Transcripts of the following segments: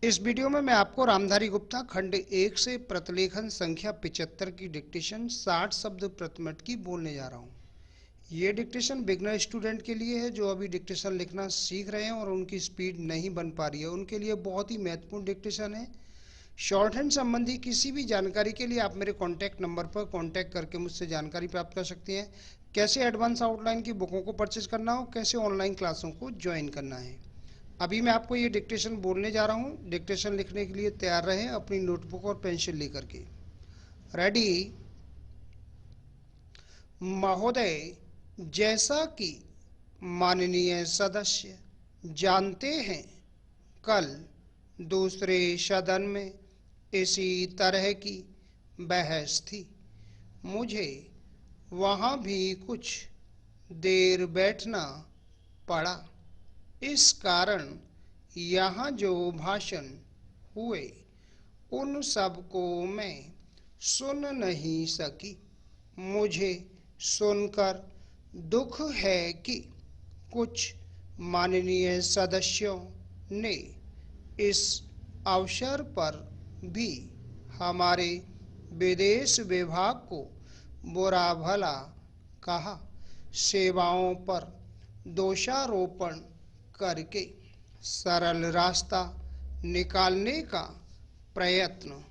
इस वीडियो में मैं आपको रामधारी गुप्ता खंड 1 से प्रतिलेखन संख्या 75 की डिक्टेशन 60 शब्द प्रति मिनट की बोलने जा रहा हूँ। ये डिक्टेशन बिगनर स्टूडेंट के लिए है जो अभी डिक्टेशन लिखना सीख रहे हैं और उनकी स्पीड नहीं बन पा रही है, उनके लिए बहुत ही महत्वपूर्ण डिक्टेशन है। शॉर्ट हैंड संबंधी किसी भी जानकारी के लिए आप मेरे कॉन्टैक्ट नंबर पर कॉन्टैक्ट करके मुझसे जानकारी प्राप्त कर सकते हैं। कैसे एडवांस आउटलाइन की बुकों को परचेज करना हो, कैसे ऑनलाइन क्लासों को ज्वाइन करना है। अभी मैं आपको ये डिक्टेशन बोलने जा रहा हूँ। डिक्टेशन लिखने के लिए तैयार रहें अपनी नोटबुक और पेंसिल लेकर के। रेडी। महोदय, जैसा कि माननीय सदस्य जानते हैं, कल दूसरे सदन में इसी तरह की बहस थी। मुझे वहाँ भी कुछ देर बैठना पड़ा। इस कारण यहाँ जो भाषण हुए उन सब को मैं सुन नहीं सकी। मुझे सुनकर दुख है कि कुछ माननीय सदस्यों ने इस अवसर पर भी हमारे विदेश विभाग को बुरा भला कहा। सेवाओं पर दोषारोपण करके सरल रास्ता निकालने का प्रयत्न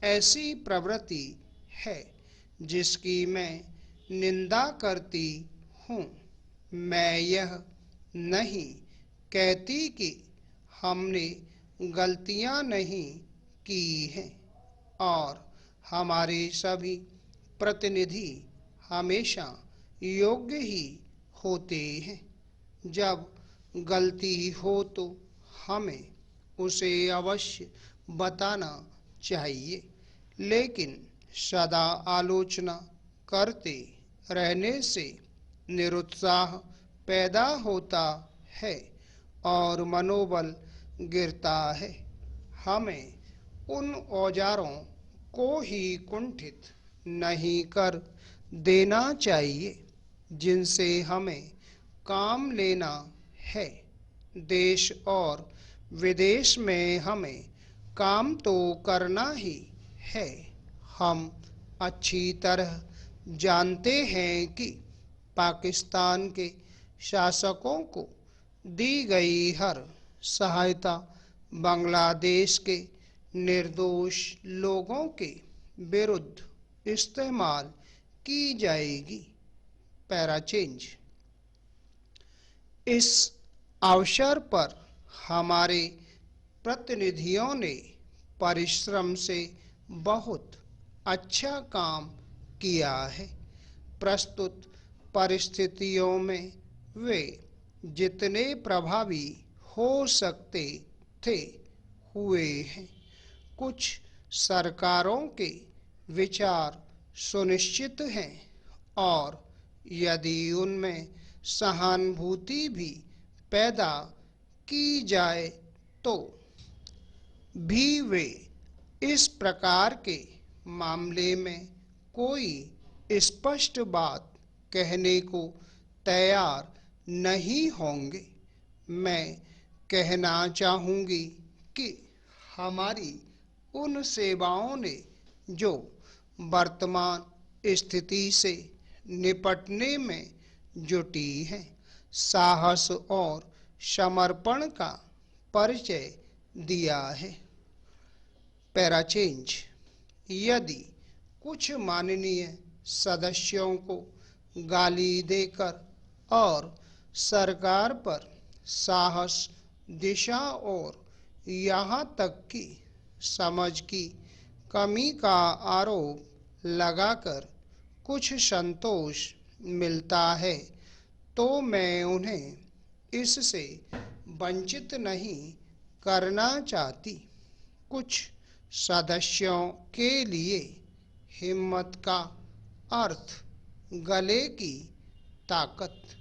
ऐसी प्रवृत्ति है जिसकी मैं निंदा करती हूँ। मैं यह नहीं कहती कि हमने गलतियाँ नहीं की हैं और हमारे सभी प्रतिनिधि हमेशा योग्य ही होते हैं। जब गलती हो तो हमें उसे अवश्य बताना चाहिए, लेकिन सदा आलोचना करते रहने से निरुत्साह पैदा होता है और मनोबल गिरता है। हमें उन औजारों को ही कुंठित नहीं कर देना चाहिए जिनसे हमें काम लेना है। देश और विदेश में हमें काम तो करना ही है। हम अच्छी तरह जानते हैं कि पाकिस्तान के शासकों को दी गई हर सहायता बांग्लादेश के निर्दोष लोगों के विरुद्ध इस्तेमाल की जाएगी। Para change. इस अवसर पर हमारे प्रतिनिधियों ने परिश्रम से बहुत अच्छा काम किया है। प्रस्तुत परिस्थितियों में वे जितने प्रभावी हो सकते थे हुए हैं। कुछ सरकारों के विचार सुनिश्चित हैं और यदि उनमें सहानुभूति भी पैदा की जाए तो भी वे इस प्रकार के मामले में कोई स्पष्ट बात कहने को तैयार नहीं होंगे। मैं कहना चाहूँगी कि हमारी उन सेवाओं ने जो वर्तमान स्थिति से निपटने में जुटी हैं, साहस और समर्पण का परिचय दिया है। Para change. यदि कुछ माननीय सदस्यों को गाली देकर और सरकार पर साहस, दिशा और यहाँ तक कि समझ की कमी का आरोप लगाकर कुछ संतोष मिलता है तो मैं उन्हें इससे वंचित नहीं करना चाहती। कुछ सदस्यों के लिए हिम्मत का अर्थ गले की ताकत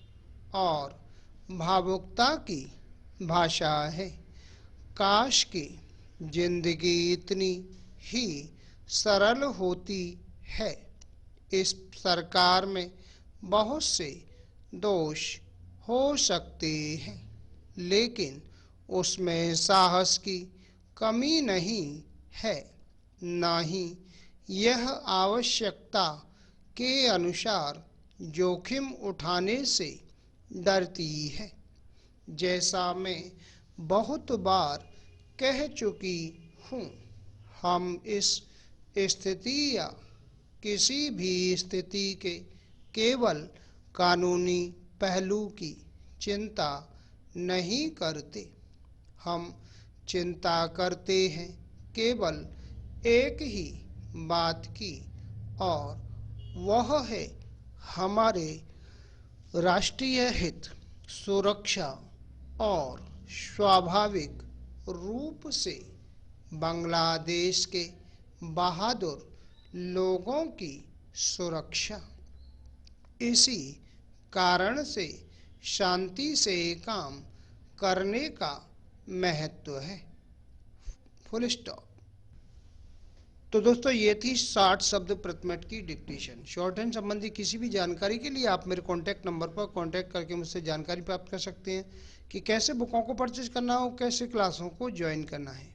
और भावुकता की भाषा है। काश की जिंदगी इतनी ही सरल होती है। इस सरकार में बहुत से दोष हो सकते हैं, लेकिन उसमें साहस की कमी नहीं है, ना ही यह आवश्यकता के अनुसार जोखिम उठाने से डरती है। जैसा मैं बहुत बार कह चुकी हूँ, हम इस स्थिति या किसी भी स्थिति के केवल कानूनी पहलू की चिंता नहीं करते। हम चिंता करते हैं केवल एक ही बात की, और वह है हमारे राष्ट्रीय हित, सुरक्षा और स्वाभाविक रूप से बांग्लादेश के बहादुर लोगों की सुरक्षा। इसी कारण से शांति से काम करने का महत्व है। Full stop. तो दोस्तों, ये थी 60 शब्द प्रति मिनट की डिक्टेशन। शॉर्ट हैंड संबंधी किसी भी जानकारी के लिए आप मेरे कॉन्टैक्ट नंबर पर कॉन्टैक्ट करके मुझसे जानकारी प्राप्त कर सकते हैं कि कैसे बुकों को परचेज करना हो, कैसे क्लासों को ज्वाइन करना है।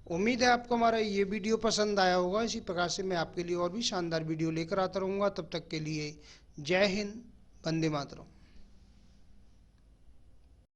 उम्मीद है आपको हमारा ये वीडियो पसंद आया होगा। इसी प्रकार से मैं आपके लिए और भी शानदार वीडियो लेकर आता रहूँगा। तब तक के लिए जय हिंद, वंदे मातरम।